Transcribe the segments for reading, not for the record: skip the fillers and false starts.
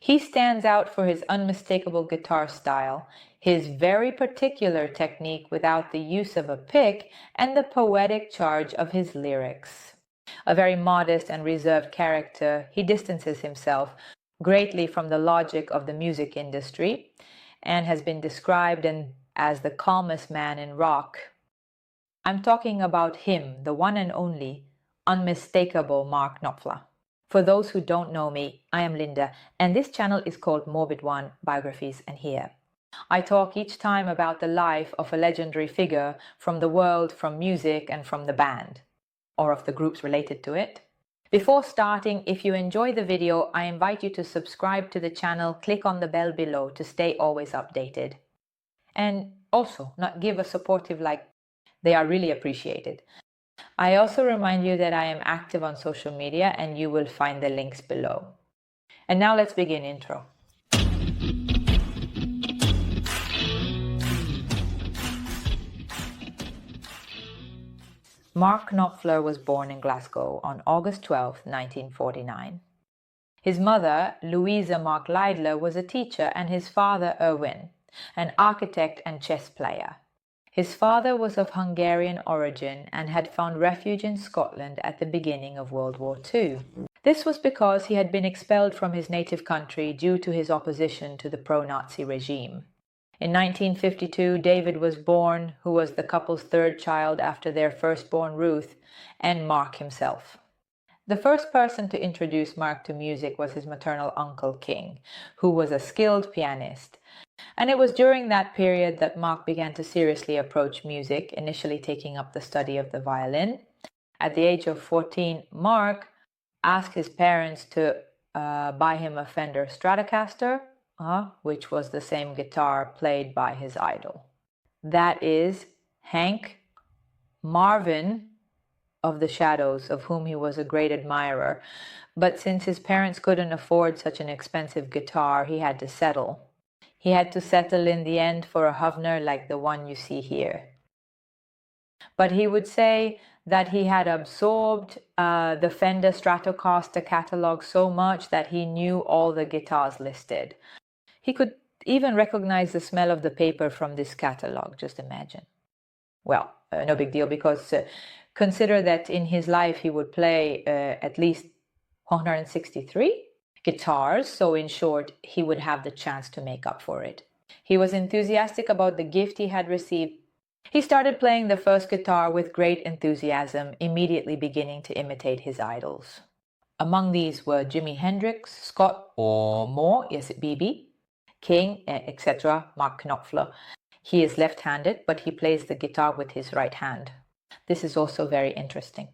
He stands out for his unmistakable guitar style, his very particular technique without the use of a pick, and the poetic charge of his lyrics. A very modest and reserved character, he distances himself greatly from the logic of the music industry and has been described as the calmest man in rock. I'm talking about him, the one and only, unmistakable Mark Knopfler. For those who don't know me, I am Linda, and this channel is called Morbid One Biographies and Here. I talk each time about the life of a legendary figure from the world, from music, and from the band, or of the groups related to it. Before starting, if you enjoy the video, I invite you to subscribe to the channel, click on the bell below to stay always updated. And also, not give a supportive like. They are really appreciated. I also remind you that I am active on social media and you will find the links below. And now let's begin intro. Mark Knopfler was born in Glasgow on August 12, 1949. His mother, Louisa Mark Leidler, was a teacher, and his father, Erwin, an architect and chess player. His father was of Hungarian origin and had found refuge in Scotland at the beginning of World War II. This was because he had been expelled from his native country due to his opposition to the pro-Nazi regime. In 1952, David was born, who was the couple's third child after their firstborn Ruth, and Mark himself. The first person to introduce Mark to music was his maternal uncle King, who was a skilled pianist. And it was during that period that Mark began to seriously approach music, initially taking up the study of the violin. At the age of 14, Mark asked his parents to buy him a Fender Stratocaster, which was the same guitar played by his idol. That is Hank Marvin of the Shadows, of whom he was a great admirer. But since his parents couldn't afford such an expensive guitar, he had to settle. He had to settle in the end for a Hofner like the one you see here. But he would say that he had absorbed the Fender Stratocaster catalog so much that he knew all the guitars listed. He could even recognize the smell of the paper from this catalog, just imagine. Well, no big deal, because consider that in his life he would play at least 163 guitars, so in short, he would have the chance to make up for it. He was enthusiastic about the gift he had received. He started playing the first guitar with great enthusiasm, immediately beginning to imitate his idols. Among these were Jimi Hendrix, Scott or Moore, yes, BB, King, etc., Mark Knopfler. He is left-handed, but he plays the guitar with his right hand. This is also very interesting.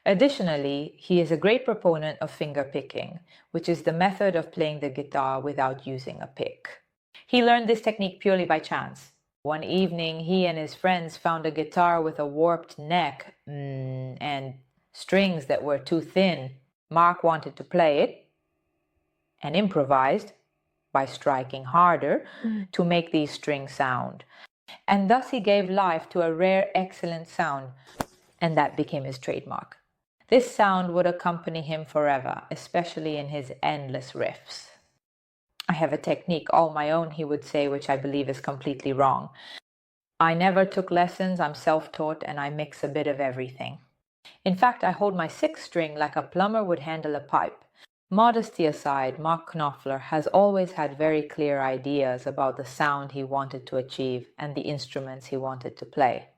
Additionally, he is a great proponent of finger picking, which is the method of playing the guitar without using a pick. He learned this technique purely by chance. One evening, he and his friends found a guitar with a warped neck and strings that were too thin. Mark wanted to play it and improvised by striking harder to make these strings sound. And thus he gave life to a rare, excellent sound, and that became his trademark. This sound would accompany him forever, especially in his endless riffs. I have a technique all my own, he would say, which I believe is completely wrong. I never took lessons, I'm self-taught, and I mix a bit of everything. In fact, I hold my sixth string like a plumber would handle a pipe. Modesty aside, Mark Knopfler has always had very clear ideas about the sound he wanted to achieve and the instruments he wanted to play.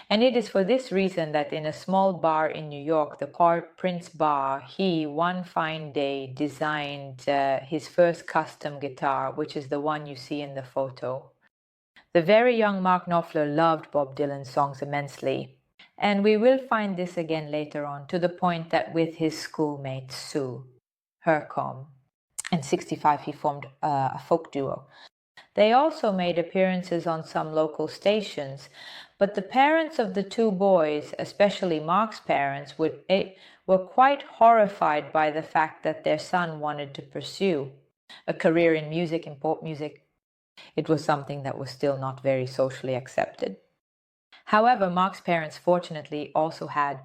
And it is for this reason that in a small bar in New York, the Paul Prince Bar, he, one fine day, designed his first custom guitar, which is the one you see in the photo. The very young Mark Knopfler loved Bob Dylan's songs immensely. And we will find this again later on, to the point that with his schoolmate Sue Hercombe, in '65 he formed a folk duo. They also made appearances on some local stations, but the parents of the two boys, especially Mark's parents, were quite horrified by the fact that their son wanted to pursue a career in music, in pop music. It was something that was still not very socially accepted. However, Mark's parents fortunately also had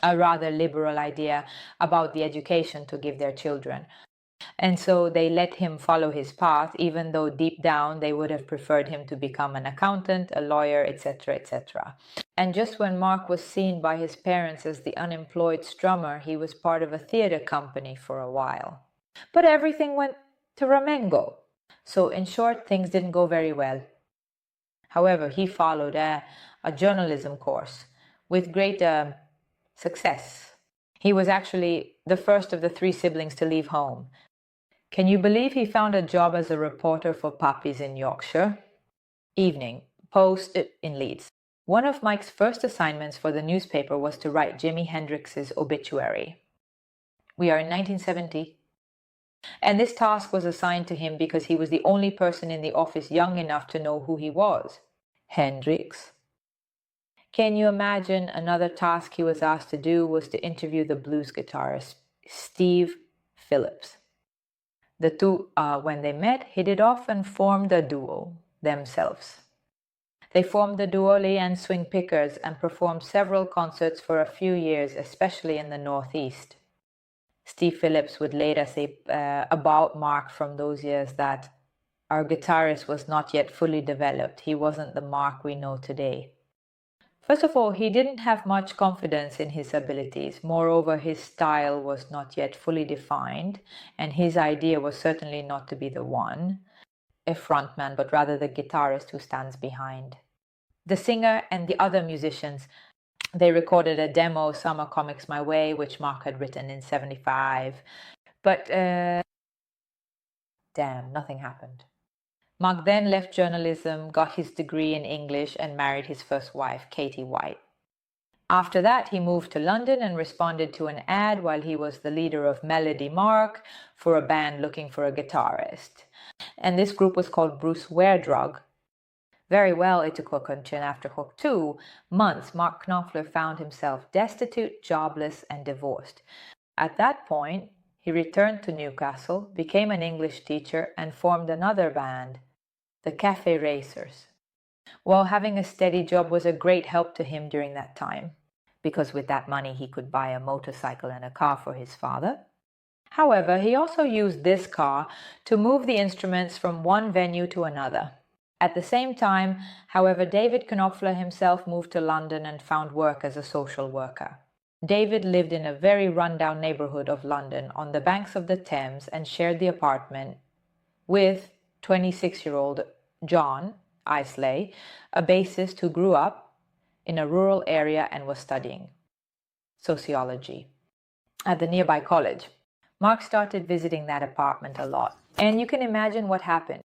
a rather liberal idea about the education to give their children. And so they let him follow his path, even though deep down they would have preferred him to become an accountant, a lawyer, etc., etc. And just when Mark was seen by his parents as the unemployed strummer, he was part of a theater company for a while. But everything went to Ramengo. So in short, things didn't go very well. However, he followed a journalism course with great success. He was actually the first of the three siblings to leave home. Can you believe he found a job as a reporter for puppies in Yorkshire? Evening Post in Leeds. One of Mike's first assignments for the newspaper was to write Jimi Hendrix's obituary. We are in 1970. And this task was assigned to him because he was the only person in the office young enough to know who he was. Hendrix. Can you imagine another task he was asked to do was to interview the blues guitarist Steve Phillips. The two, when they met, hit it off and formed a duo themselves. They formed the duo and Swing Pickers and performed several concerts for a few years, especially in the Northeast. Steve Phillips would later say about Mark from those years that our guitarist was not yet fully developed. He wasn't the Mark we know today. First of all, he didn't have much confidence in his abilities. Moreover, his style was not yet fully defined, and his idea was certainly not to be the one, a frontman, but rather the guitarist who stands behind. The singer and the other musicians, they recorded a demo, Summer Comics My Way, which Mark had written in 75. But, damn, nothing happened. Mark then left journalism, got his degree in English, and married his first wife, Katie White. After that, he moved to London and responded to an ad while he was the leader of Melody Mark for a band looking for a guitarist. And this group was called Bruce Werdrug. Very well, it took and after 2 months, Mark Knopfler found himself destitute, jobless, and divorced. At that point, he returned to Newcastle, became an English teacher, and formed another band, the Cafe Racers. Well, having a steady job was a great help to him during that time, because with that money he could buy a motorcycle and a car for his father. However, he also used this car to move the instruments from one venue to another. At the same time, however, David Knopfler himself moved to London and found work as a social worker. David lived in a very run-down neighborhood of London on the banks of the Thames and shared the apartment with 26-year-old John Isley, a bassist who grew up in a rural area and was studying sociology at the nearby college. Mark started visiting that apartment a lot, and you can imagine what happened.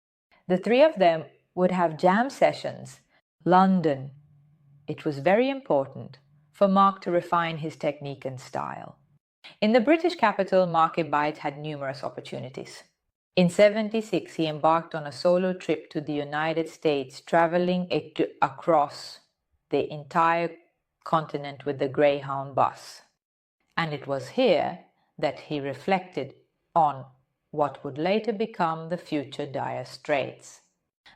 The three of them would have jam sessions. London. It was very important for Mark to refine his technique and style. In the British capital, Mark Ibbite had numerous opportunities. In 1976, he embarked on a solo trip to the United States, traveling across the entire continent with the Greyhound bus. And it was here that he reflected on what would later become the future Dire Straits.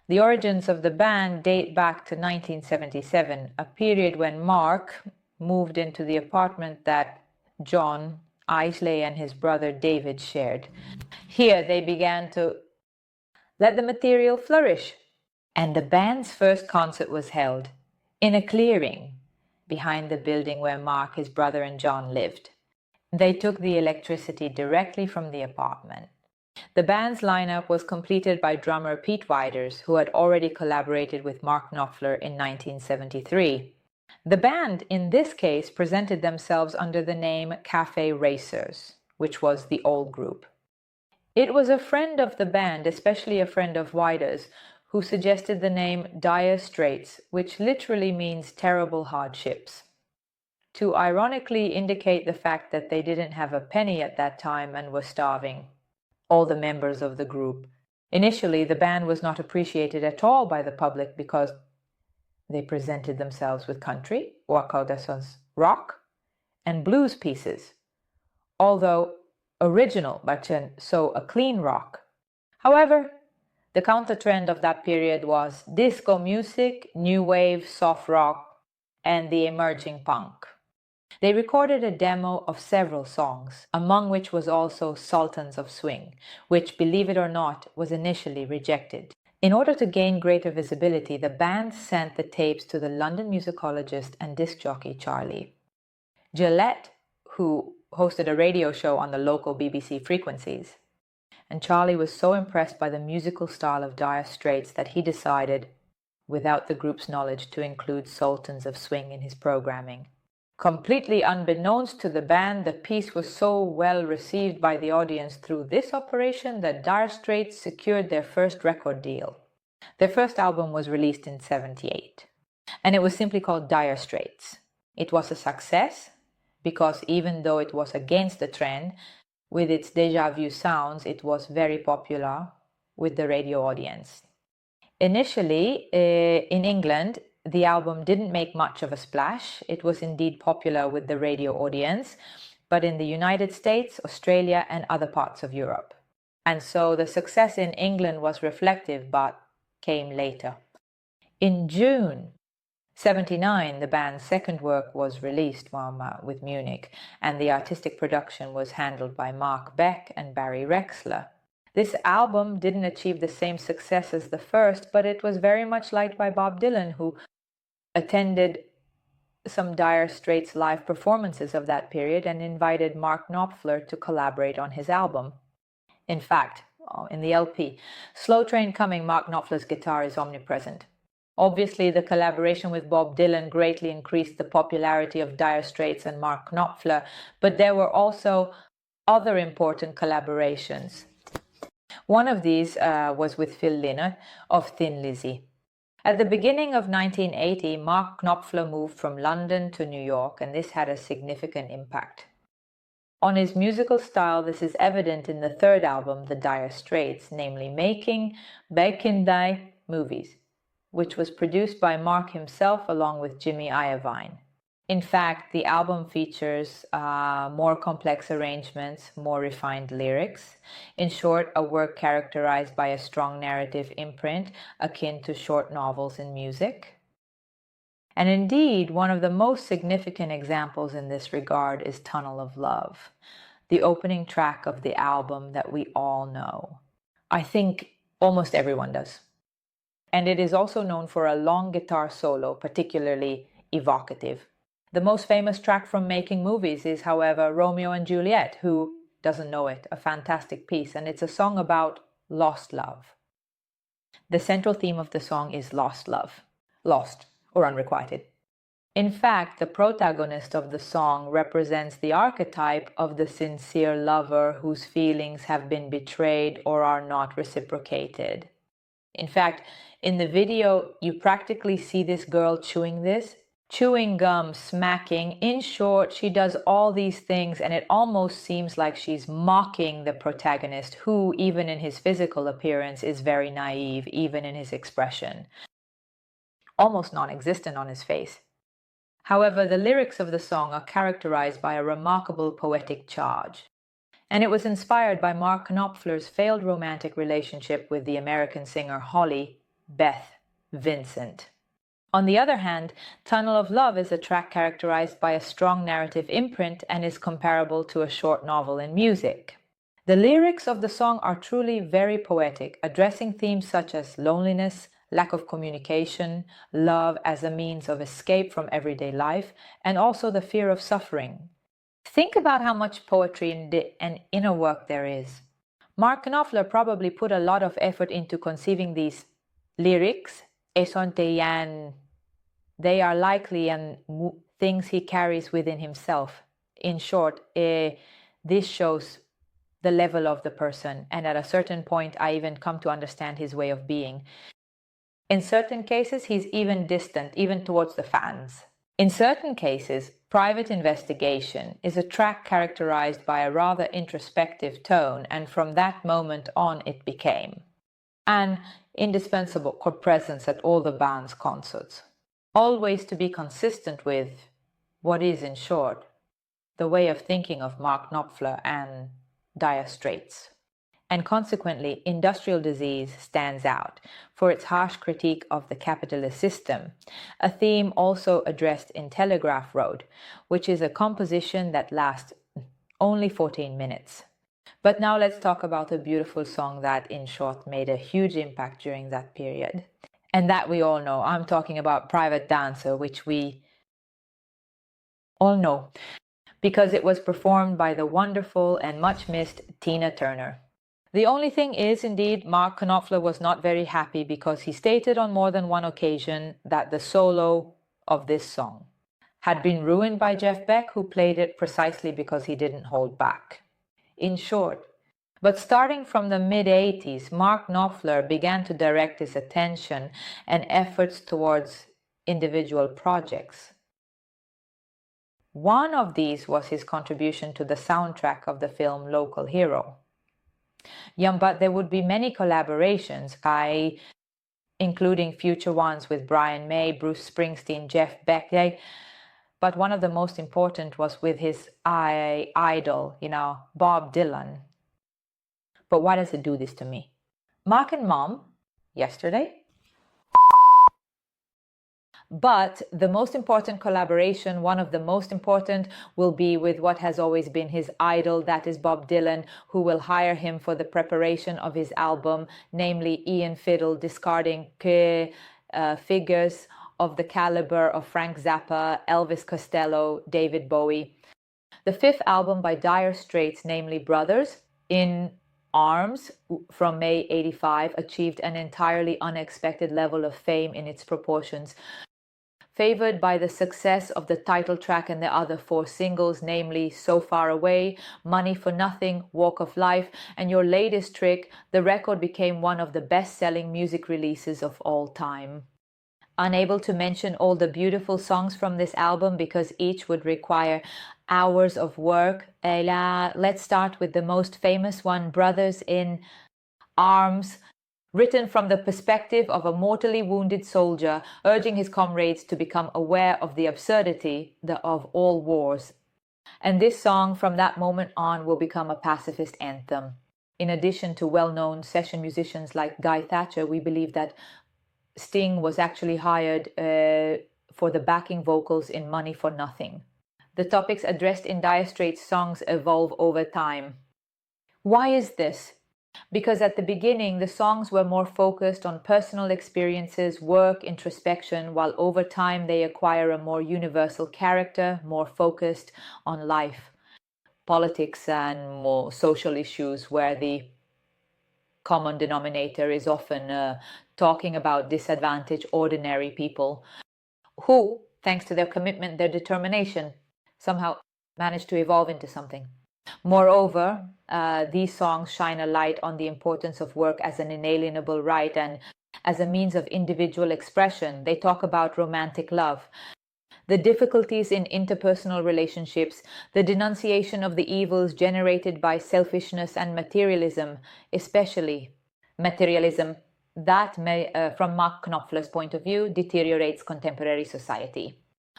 The origins of the band date back to 1977, a period when Mark moved into the apartment that John Isley and his brother David shared. Here they began to let the material flourish, and the band's first concert was held in a clearing behind the building where Mark, his brother, and John lived. They took the electricity directly from the apartment. The band's lineup was completed by drummer Pete Widers, who had already collaborated with Mark Knopfler in 1973. The band, in this case, presented themselves under the name Cafe Racers, which was the old group. It was a friend of the band, especially a friend of Widers, who suggested the name Dire Straits, which literally means terrible hardships, to ironically indicate the fact that they didn't have a penny at that time and were starving. All the members of the group. Initially, the band was not appreciated at all by the public because they presented themselves with country, or rock, and blues pieces, although original, but so a clean rock. However, the counter-trend of that period was disco music, new wave, soft rock, and the emerging punk. They recorded a demo of several songs, among which was also Sultans of Swing, which, believe it or not, was initially rejected. In order to gain greater visibility, the band sent the tapes to the London musicologist and disc jockey Charlie Gillette, who hosted a radio show on the local BBC frequencies. And Charlie was so impressed by the musical style of Dire Straits that he decided, without the group's knowledge, to include Sultans of Swing in his programming. Completely unbeknownst to the band, the piece was so well received by the audience through this operation that Dire Straits secured their first record deal. Their first album was released in '78, and it was simply called Dire Straits. It was a success because even though it was against the trend, with its déjà vu sounds, it was very popular with the radio audience. Initially, in England, the album didn't make much of a splash. It was indeed popular with the radio audience, but in the United States, Australia, and other parts of Europe. And so the success in England was reflective, but came later. In June '79, the band's second work was released with Munich, and the artistic production was handled by Mark Beck and Barry Rexler. This album didn't achieve the same success as the first, but it was very much liked by Bob Dylan, who attended some Dire Straits live performances of that period and invited Mark Knopfler to collaborate on his album. In fact, in the LP, Slow Train Coming, Mark Knopfler's guitar is omnipresent. Obviously, the collaboration with Bob Dylan greatly increased the popularity of Dire Straits and Mark Knopfler, but there were also other important collaborations. One of these was with Phil Lynott of Thin Lizzy. At the beginning of 1980, Mark Knopfler moved from London to New York, and this had a significant impact on his musical style. This is evident in the third album, The Dire Straits, namely Making Bekindai Movies, which was produced by Mark himself along with Jimmy Iovine. In fact, the album features more complex arrangements, more refined lyrics. In short, a work characterized by a strong narrative imprint akin to short novels in music. And indeed, one of the most significant examples in this regard is Tunnel of Love, the opening track of the album that we all know. I think almost everyone does. And it is also known for a long guitar solo, particularly evocative. The most famous track from Making Movies is, however, Romeo and Juliet. Who doesn't know it? A fantastic piece, and it's a song about lost love. The central theme of the song is lost love, lost or unrequited. In fact, the protagonist of the song represents the archetype of the sincere lover whose feelings have been betrayed or are not reciprocated. In fact, in the video, you practically see this girl chewing gum, smacking. In short, she does all these things, and it almost seems like she's mocking the protagonist, who, even in his physical appearance, is very naive, even in his expression, almost non-existent on his face. However, the lyrics of the song are characterized by a remarkable poetic charge, and it was inspired by Mark Knopfler's failed romantic relationship with the American singer Holly Beth Vincent. On the other hand, Tunnel of Love is a track characterized by a strong narrative imprint and is comparable to a short novel in music. The lyrics of the song are truly very poetic, addressing themes such as loneliness, lack of communication, love as a means of escape from everyday life, and also the fear of suffering. Think about how much poetry and inner work there is. Mark Knopfler probably put a lot of effort into conceiving these lyrics. They are likely and things he carries within himself. In short, this shows the level of the person, and at a certain point I even come to understand his way of being. In certain cases, he's even distant, even towards the fans. In certain cases, Private Investigation is a track characterized by a rather introspective tone, and from that moment on it became an indispensable presence at all the band's concerts. Always to be consistent with what is, in short, the way of thinking of Mark Knopfler and Dire Straits. and consequently, Industrial Disease stands out for its harsh critique of the capitalist system, a theme also addressed in Telegraph Road, which is a composition that lasts only 14 minutes. But now let's talk about a beautiful song that, in short, made a huge impact during that period. And that we all know. I'm talking about Private Dancer, which we all know, because it was performed by the wonderful and much missed Tina Turner. The only thing is, indeed, Mark Knopfler was not very happy because he stated on more than one occasion that the solo of this song had been ruined by Jeff Beck, who played it precisely because he didn't hold back. In short, but starting from the mid-80s, Mark Knopfler began to direct his attention and efforts towards individual projects. One of these was his contribution to the soundtrack of the film Local Hero. But there would be many collaborations, including future ones with Brian May, Bruce Springsteen, Jeff Beck. But one of the most important was with his idol, Bob Dylan. But why does it do this to me? Mark and Mom, yesterday. But the most important collaboration, one of the most important, will be with what has always been his idol, that is Bob Dylan, who will hire him for the preparation of his album, namely Ian Fiddle, discarding figures of the caliber of Frank Zappa, Elvis Costello, David Bowie. The fifth album by Dire Straits, namely Brothers, In Arms, from May 85, achieved an entirely unexpected level of fame in its proportions. Favored by the success of the title track and the other four singles, namely So Far Away, Money for Nothing, Walk of Life, and Your Latest Trick, the record became one of the best-selling music releases of all time. Unable to mention all the beautiful songs from this album because each would require hours of work, let's start with the most famous one, Brothers in Arms, written from the perspective of a mortally wounded soldier, urging his comrades to become aware of the absurdity of all wars. And this song, from that moment on, will become a pacifist anthem. In addition to well-known session musicians like Guy Thatcher, we believe that Sting was actually hired for the backing vocals in Money for Nothing. The topics addressed in Dire Straits songs evolve over time. Why is this? Because at the beginning, the songs were more focused on personal experiences, work, introspection, while over time they acquire a more universal character, more focused on life, politics, and more social issues, where the common denominator is often talking about disadvantaged, ordinary people who, thanks to their commitment, their determination, somehow managed to evolve into something. Moreover, these songs shine a light on the importance of work as an inalienable right and as a means of individual expression. They talk about romantic love, the difficulties in interpersonal relationships, the denunciation of the evils generated by selfishness and materialism, especially materialism that may, from Mark Knopfler's point of view, deteriorates contemporary society.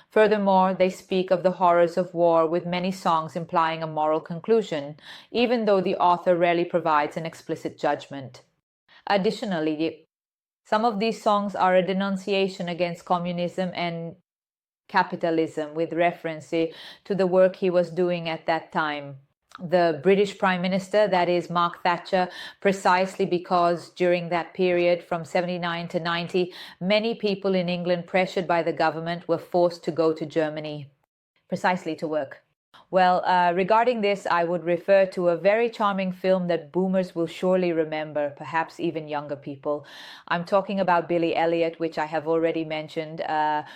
Furthermore, they speak of the horrors of war, with many songs implying a moral conclusion, even though the author rarely provides an explicit judgment. Additionally, some of these songs are a denunciation against communism and capitalism, with reference to the work he was doing at that time. The British Prime Minister, that is Mark Thatcher, precisely because during that period from 79 to 90, many people in England, pressured by the government, were forced to go to Germany precisely to work. Well, regarding this, I would refer to a very charming film that boomers will surely remember, perhaps even younger people. I'm talking about Billy Elliot, which I have already mentioned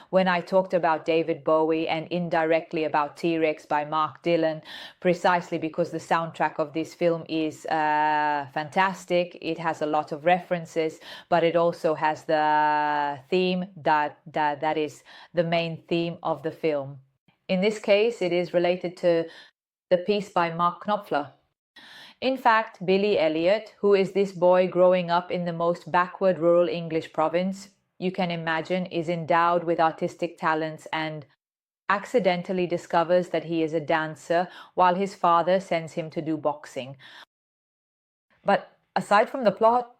when I talked about David Bowie, and indirectly about T-Rex by Mark Dylan, precisely because the soundtrack of this film is fantastic. It has a lot of references, but it also has the theme that is the main theme of the film. In this case, it is related to the piece by Mark Knopfler. In fact, Billy Elliot, who is this boy growing up in the most backward rural English province, you can imagine, is endowed with artistic talents and accidentally discovers that he is a dancer while his father sends him to do boxing. But aside from the plot,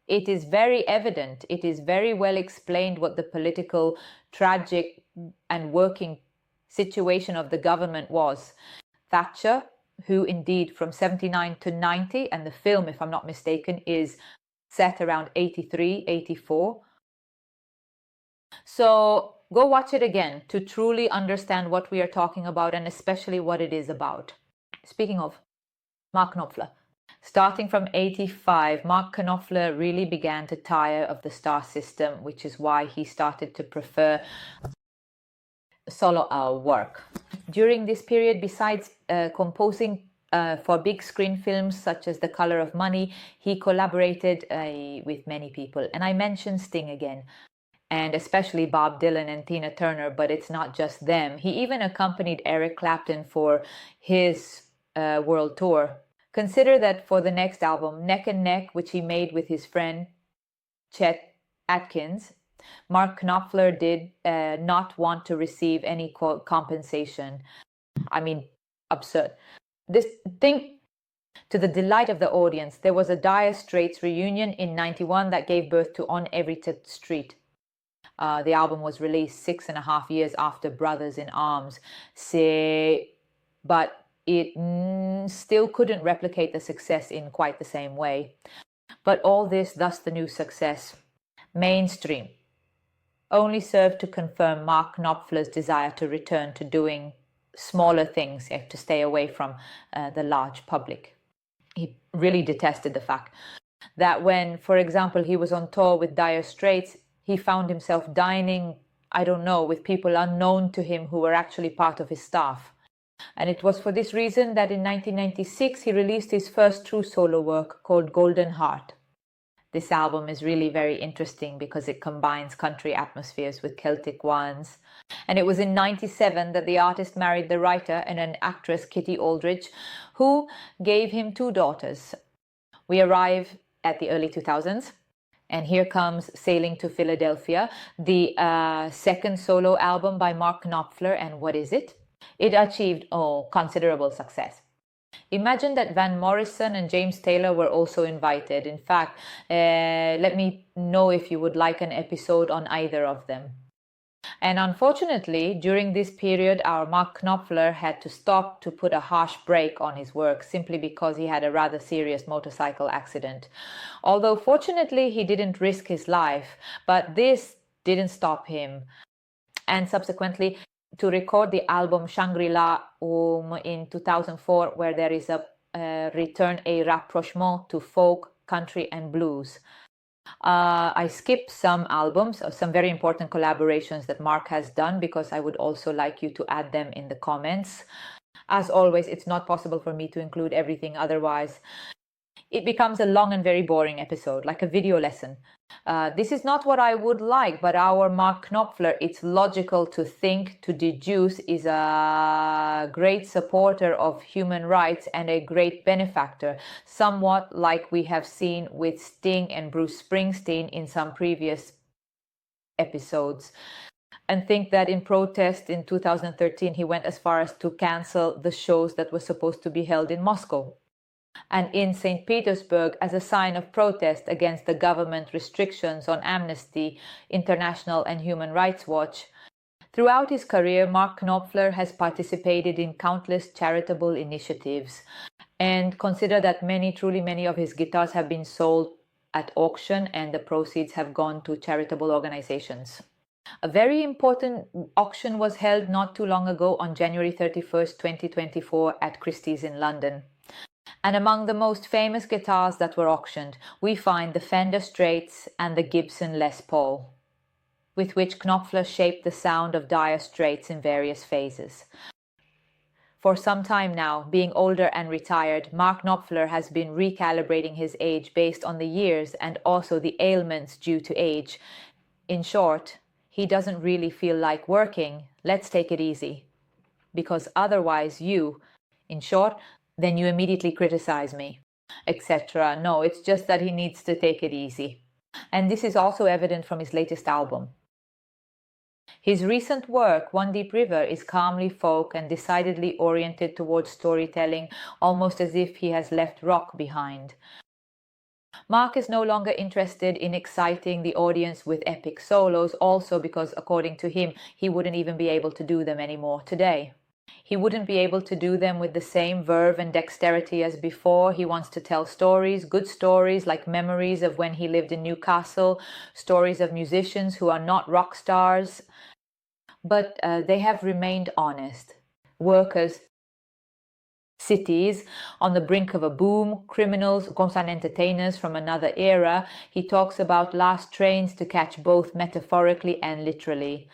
it is very evident, it is very well explained what the political, tragic, and working situation of the government was. Thatcher, who indeed from 79 to 90, and the film, if I'm not mistaken, is set around 83, 84. So go watch it again to truly understand what we are talking about and especially what it is about. Speaking of Mark Knopfler, starting from 85, Mark Knopfler really began to tire of the star system, which is why he started to prefer solo work. During this period, besides composing for big screen films such as The Color of Money, he collaborated with many people. And I mentioned Sting again, and especially Bob Dylan and Tina Turner, but it's not just them. He even accompanied Eric Clapton for his world tour. Consider that for the next album, Neck and Neck, which he made with his friend Chet Atkins, Mark Knopfler did not want to receive any compensation. I mean, absurd. This thing, to the delight of the audience, there was a Dire Straits reunion in 91 that gave birth to On Every Street. The album was released 6.5 years after Brothers in Arms. But it still couldn't replicate the success in quite the same way. But all this, thus the new success, mainstream, only served to confirm Mark Knopfler's desire to return to doing smaller things, to stay away from the large public. He really detested the fact that when, for example, he was on tour with Dire Straits, he found himself dining, I don't know, with people unknown to him who were actually part of his staff. And it was for this reason that in 1996 he released his first true solo work called Golden Heart. This album is really very interesting because it combines country atmospheres with Celtic ones. And it was in 97 that the artist married the writer and an actress, Kitty Aldridge, who gave him 2 daughters. We arrive at the early 2000s. And here comes Sailing to Philadelphia, the second solo album by Mark Knopfler. And what is it? It achieved considerable success. Imagine that Van Morrison and James Taylor were also invited. In fact, let me know if you would like an episode on either of them. And unfortunately, during this period, our Mark Knopfler had to stop to put a harsh brake on his work simply because he had a rather serious motorcycle accident. Although fortunately, he didn't risk his life, but this didn't stop him. And subsequently, to record the album Shangri-La in 2004, where there is a return a rapprochement to folk, country and blues. I skipped some albums, some very important collaborations that Mark has done because I would also like you to add them in the comments. As always, it's not possible for me to include everything, otherwise it becomes a long and very boring episode, like a video lesson. This is not what I would like, but our Mark Knopfler, it's logical to think, to deduce, is a great supporter of human rights and a great benefactor, somewhat like we have seen with Sting and Bruce Springsteen in some previous episodes. And think that in protest in 2013, he went as far as to cancel the shows that were supposed to be held in Moscow and in St. Petersburg as a sign of protest against the government restrictions on Amnesty International and Human Rights Watch. Throughout his career, Mark Knopfler has participated in countless charitable initiatives. And consider that truly many of his guitars have been sold at auction and the proceeds have gone to charitable organizations. A very important auction was held not too long ago on January 31st, 2024 at Christie's in London. And among the most famous guitars that were auctioned, we find the Fender Straits and the Gibson Les Paul, with which Knopfler shaped the sound of Dire Straits in various phases. For some time now, being older and retired, Mark Knopfler has been recalibrating his age based on the years and also the ailments due to age. In short, he doesn't really feel like working. Let's take it easy. Because otherwise then you immediately criticize me, etc. No, it's just that he needs to take it easy. And this is also evident from his latest album. His recent work, One Deep River, is calmly folk and decidedly oriented towards storytelling, almost as if he has left rock behind. Mark is no longer interested in exciting the audience with epic solos, also because, according to him, he wouldn't even be able to do them anymore today. He wouldn't be able to do them with the same verve and dexterity as before. He wants to tell stories, good stories, like memories of when he lived in Newcastle, stories of musicians who are not rock stars, but they have remained honest. Workers, cities on the brink of a boom, criminals, concerned entertainers from another era. He talks about last trains to catch both metaphorically and literally.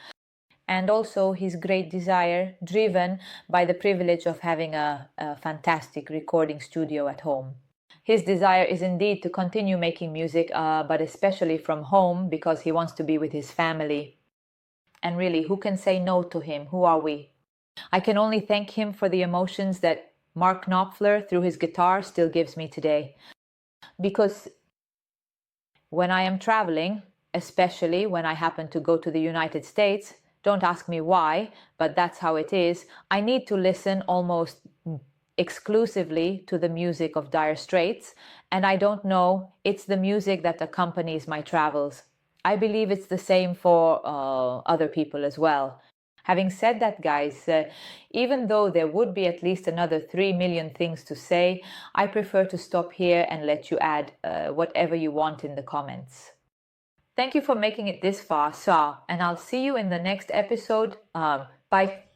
And also his great desire, driven by the privilege of having a fantastic recording studio at home. His desire is indeed to continue making music, but especially from home, because he wants to be with his family. And really, who can say no to him? Who are we? I can only thank him for the emotions that Mark Knopfler, through his guitar, still gives me today. Because when I am traveling, especially when I happen to go to the United States, don't ask me why, but that's how it is, I need to listen almost exclusively to the music of Dire Straits, and I don't know, it's the music that accompanies my travels. I believe it's the same for other people as well. Having said that, guys, even though there would be at least another 3 million things to say, I prefer to stop here and let you add whatever you want in the comments. Thank you for making it this far, and I'll see you in the next episode. Bye.